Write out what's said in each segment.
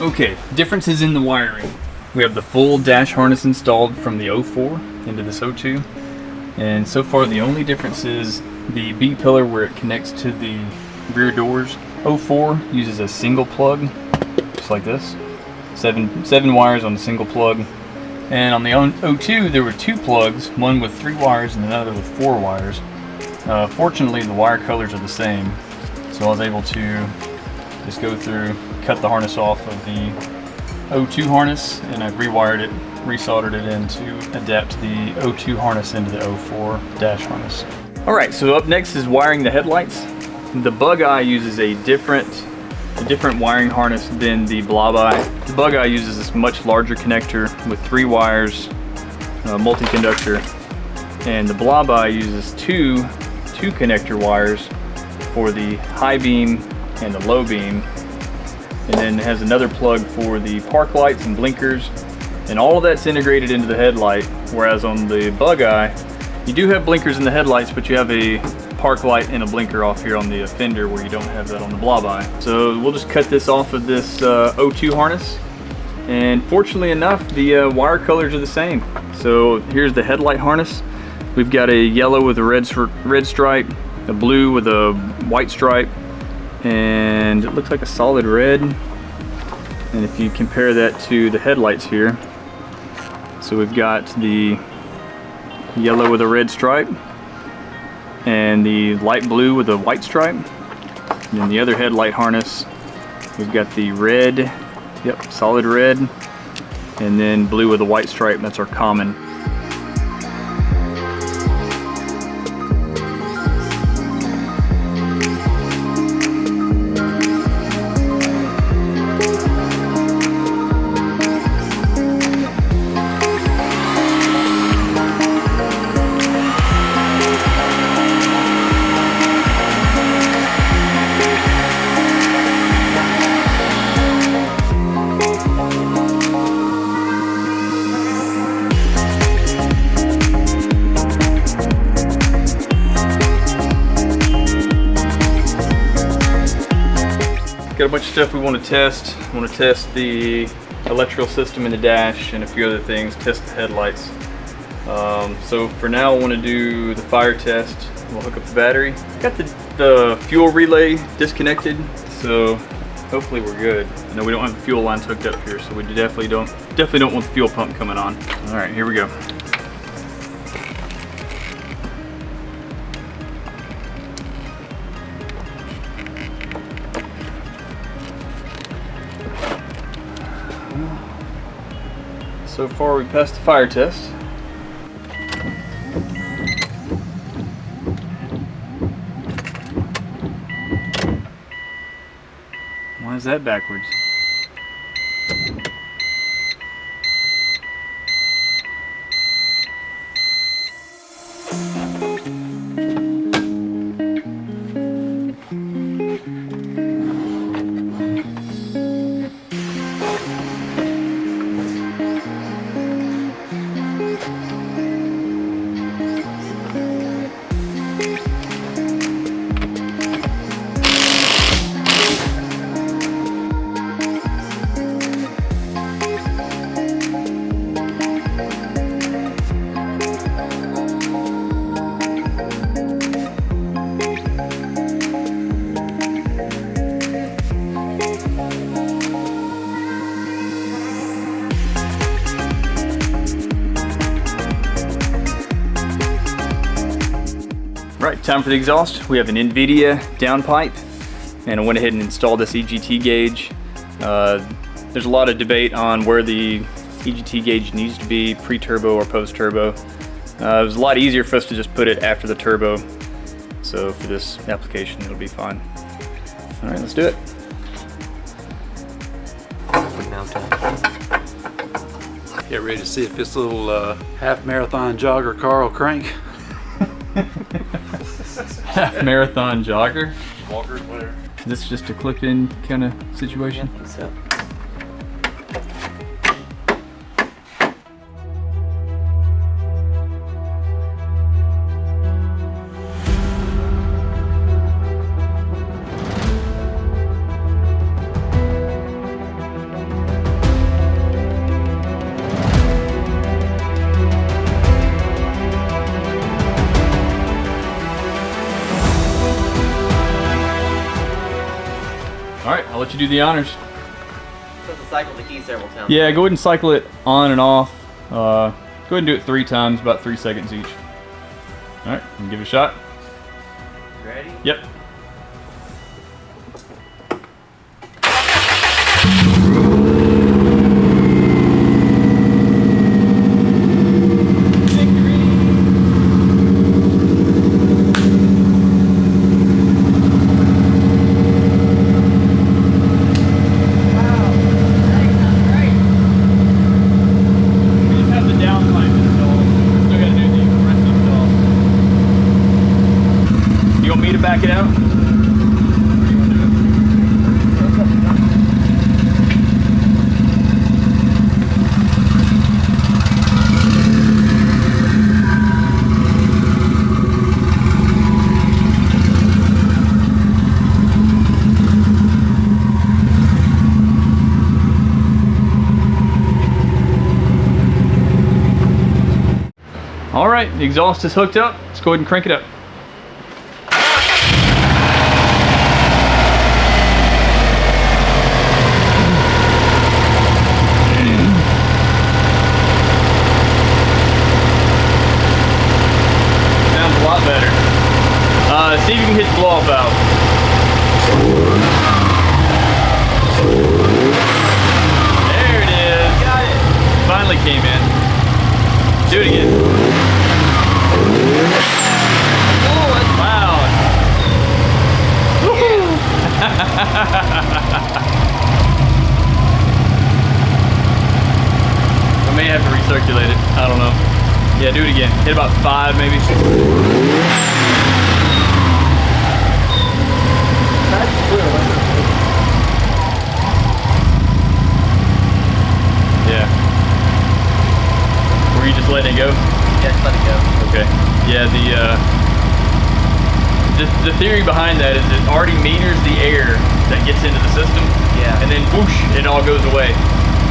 Okay, differences in the wiring. We have the full dash harness installed from the 04 into this 02. And so far the only difference is the B pillar where it connects to the rear doors. 04 uses a single plug, just like this. Seven wires on a single plug. And on the 02 there were two plugs, one with 3 wires and another with 4 wires. Fortunately the wire colors are the same, so I was able to just go through, cut the harness off of the 02 harness, and I've rewired it, resoldered it in to adapt the 02 harness into the 04 dash harness. Alright, so up next is wiring the headlights. The Bug Eye uses a different wiring harness than the Blob Eye. The Bug Eye uses this much larger connector with 3 wires, multi-conductor, and the Blob Eye uses two connector wires for the high beam and the low beam, and then it has another plug for the park lights and blinkers, and all of that's integrated into the headlight, whereas on the Bug Eye you do have blinkers in the headlights, but you have a park light and a blinker off here on the fender where you don't have that on the Blob Eye. So we'll just cut this off of this 02 harness, and fortunately enough the wire colors are the same. So here's the headlight harness. We've got a yellow with a red stripe, a blue with a white stripe, and it looks like a solid red. And if you compare that to the headlights here, so we've got the yellow with a red stripe and the light blue with a white stripe. And then the other headlight harness, we've got the red, yep, solid red, and then blue with a white stripe. That's our common. Got a bunch of stuff we want to test. We want to test the electrical system in the dash and a few other things, test the headlights. So for now I want to do the fire test. We'll hook up the battery. Got the fuel relay disconnected, so hopefully we're good. I know we don't have the fuel lines hooked up here, so we definitely don't want the fuel pump coming on. Alright, here we go. So far we passed the fire test. Why is that backwards? Right, time for the exhaust. We have an NVIDIA downpipe, and I went ahead and installed this EGT gauge. There's a lot of debate on where the EGT gauge needs to be, pre-turbo or post-turbo. It was a lot easier for us to just put it after the turbo, so for this application it'll be fine. All right, let's do it. Get ready to see if this little half marathon jogger car will crank. Half marathon jogger? Walker, whatever. Is this just a clip-in kind of situation? Yeah, so. I'll let you do the honors. Supposed to cycle the key several times. Yeah, go ahead and cycle it on and off. Go ahead and do it 3 times, about 3 seconds each. All right, and give it a shot. Ready? Yep. Back it out. All right, the exhaust is hooked up. Let's go ahead and crank it up. See if you can hit the blow-off valve. There it is. Got it. Finally came in. Do it again. Oh, that's loud. I may have to recirculate it. I don't know. Yeah, do it again. Hit about 5 maybe. Yeah. Were you just letting it go? Yeah, just let it go. Okay. Yeah, the theory behind that is it already meters the air that gets into the system. Yeah. And then whoosh, it all goes away.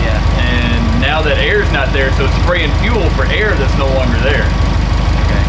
Yeah. And now that air's not there, so it's spraying fuel for air that's no longer there. Okay.